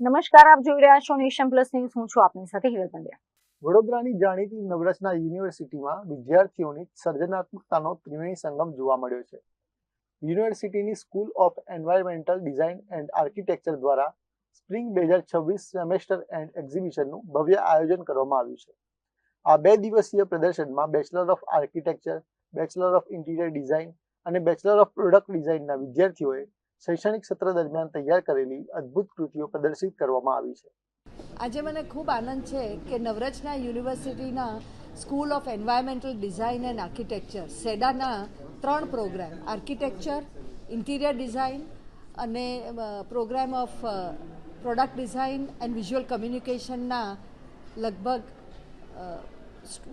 નમસ્કાર, આપ જોઈ રહ્યા છો નેશન પ્લસ ન્યૂઝ. હું છું આપની સાથે હિરલ પંડ્યા. વડોદરાની જાણીતી નવરચના યુનિવર્સિટીમાં વિદ્યાર્થીઓની સર્જનાત્મકતાનો ત્રિવેણી સંગમ જોવા મળ્યો છે. યુનિવર્સિટીની school of environmental design and architecture દ્વારા સ્પ્રિંગ 2026 સેમેસ્ટર એન્ડ એક્ઝિબિશનનું ભવ્ય આયોજન કરવામાં આવ્યું છે. આ 2 દિવસીય પ્રદર્શનમાં bachelor of architecture, bachelor of interior design અને બેચલર ઓફ પ્રોડક્ટ ડિઝાઇનના વિદ્યાર્થીઓએ શૈક્ષણિક સત્ર દરમિયાન તૈયાર કરેલી અદ્ભુત કૃતિઓ પ્રદર્શિત કરવામાં આવી છે. આજે મને ખૂબ આનંદ છે કે નવરચના યુનિવર્સિટીના school of environmental design and architecture સેડાના 3 પ્રોગ્રામ આર્કિટેક્ચર, ઇન્ટિરિયર ડિઝાઇન અને program of product design and visual કમ્યુનિકેશનના લગભગ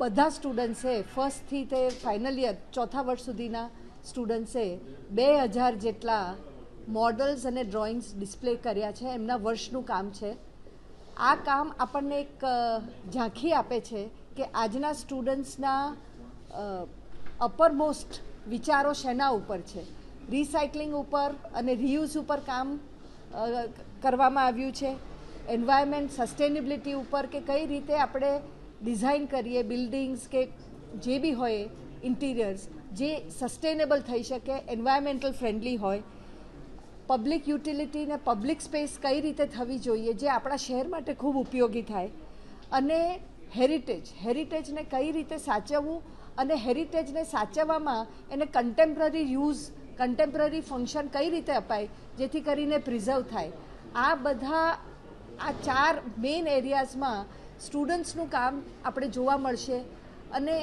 બધા સ્ટુડન્ટ્સે ફર્સ્ટથી તે ફાઇનલ યર 4થા વર્ષ સુધીના સ્ટુડન્ટ્સે 2000 જેટલા મોડલ્સ અને ડ્રોઈંગ્સ ડિસ્પ્લે કર્યા છે. એમના વર્ષનું કામ છે. આ કામ આપણને એક ઝાંખી આપે છે કે આજના સ્ટુડન્ટ્સના અપરમોસ્ટ વિચારો શેના ઉપર છે. રિસાયકલિંગ ઉપર અને રિયુઝ ઉપર કામ કરવામાં આવ્યું છે. એન્વાયરમેન્ટ સસ્ટેનેબિલિટી ઉપર કે કઈ રીતે આપણે ડિઝાઇન કરીએ બિલ્ડિંગ્સ કે જે બી હોય ઇન્ટિરિયર્સ જે સસ્ટેનેબલ થઈ શકે, એન્વાયરમેન્ટલ ફ્રેન્ડલી હોય. પબ્લિક યુટિલિટી ને પબ્લિક સ્પેસ કઈ રીતે થવી જોઈએ જે આપણા શહેર માટે ખૂબ ઉપયોગી થાય. અને હેરિટેજને કઈ રીતે સાચવવું અને હેરિટેજને સાચવવામાં એને કન્ટેમ્પરરી યુઝ, કન્ટેમ્પરરી ફંક્શન કઈ રીતે અપાય જેથી કરીને પ્રિઝર્વ થાય. આ 4 મેઇન એરિયાઝમાં સ્ટુડન્ટ્સનું કામ આપણે જોવા મળશે. અને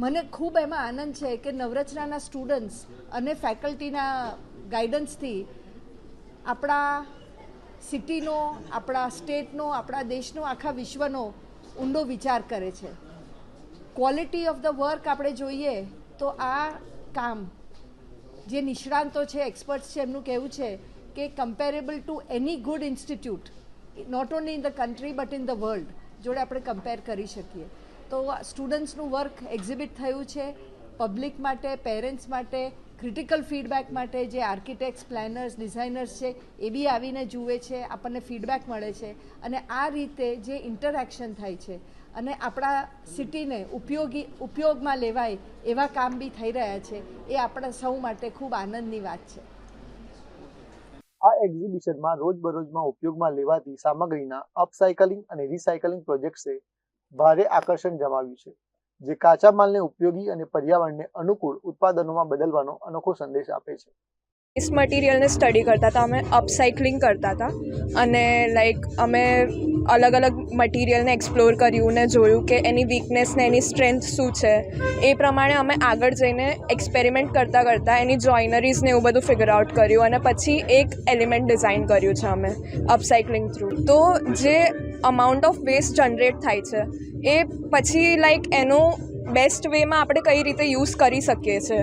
મને ખૂબ એમાં આનંદ છે કે નવરચનાના સ્ટુડન્ટ્સ અને ફેકલ્ટીના ગાઈડન્સથી આપણા સિટીનો, આપણા સ્ટેટનો, આપણા દેશનો, આખા વિશ્વનો ઊંડો વિચાર કરે છે. ક્વોલિટી ઓફ ધ વર્ક આપણે જોઈએ તો આ કામ જે નિષ્ણાંતો છે, એક્સપર્ટ્સ છે, એમનું કહેવું છે કે comparable to any good institute not only in the country but in the world જોડે આપણે કમ્પેર કરી શકીએ. તો સ્ટુડન્ટ્સનું વર્ક એક્ઝિબિટ થયું છે. પબ્લિક માટે, પેરેન્ટ્સ માટે, ક્રિટિકલ ફીડબેક માટે જે આર્કિટેક્ટ્સ, પ્લાનર્સ, ડિઝાઇનર્સ છે એ બી આવીને જુએ છે, આપણને ફીડબેક મળે છે. અને આ રીતે જે ઇન્ટરેક્શન થાય છે અને આપણા સિટીને ઉપયોગમાં લેવાય એવા કામ બી થઈ રહ્યા છે, એ આપણા સૌ માટે ખૂબ આનંદની વાત છે. આ એક્ઝિબિશનમાં રોજબરોજમાં ઉપયોગમાં લેવાતી સામગ્રીના અપસાયકલિંગ અને રિસાયકલિંગ પ્રોજેક્ટ્સે ભારે આકર્ષણ જમાવ્યું છે, જે કાચા માલને ઉપયોગી અને પર્યાવરણને અનુકૂળ ઉત્પાદનોમાં બદલવાનો અનોખો સંદેશ આપે છે. વેસ્ટ મટીરિયલને સ્ટડી કરતા હતા, અમે અપસાયકલિંગ કરતા હતા અને અમે અલગ અલગ મટીરિયલને એક્સપ્લોર કર્યું ને જોયું કે એની વીકનેસ ને એની સ્ટ્રેન્થ શું છે. એ પ્રમાણે અમે આગળ જઈને એક્સપેરિમેન્ટ કરતાં એની જોઇનરીઝ ને એવું બધું ફિગર આઉટ કર્યું અને પછી એક એલિમેન્ટ ડિઝાઇન કર્યું છે અમે અપસાયકલિંગ થ્રુ. તો જે અમાઉન્ટ ઓફ વેસ્ટ જનરેટ થાય છે એ પછી એનો બેસ્ટ વેમાં આપણે કઈ રીતે યુઝ કરી શકીએ છીએ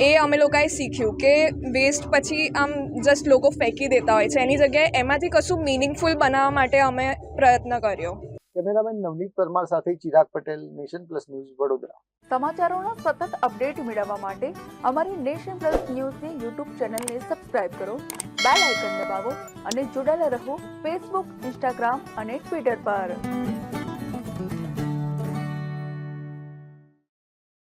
એ અમે લોકોએ શીખ્યું કે વેસ્ટ પછી આમ જસ્ટ લોકો ફેંકી દેતા હોય છે, એની જગ્યાએ એમાંથી કશું મિનિંગફુલ બનાવવા માટે અમે પ્રયત્ન કર્યો. કેમેરામેન નવનીત પરમાર સાથે Chirag Patel, nation plus news, Vadodara. સમાચારોના સતત અપડેટ મેળવવા માટે અમારી નેશન પ્લસ ન્યૂઝની યુટ્યુબ ચેનલને સબસ્ક્રાઇબ કરો, બેલ આઇકન દબાવો અને જોડાયેલા રહો ફેસબુક, ઇન્સ્ટાગ્રામ અને ટ્વિટર પર.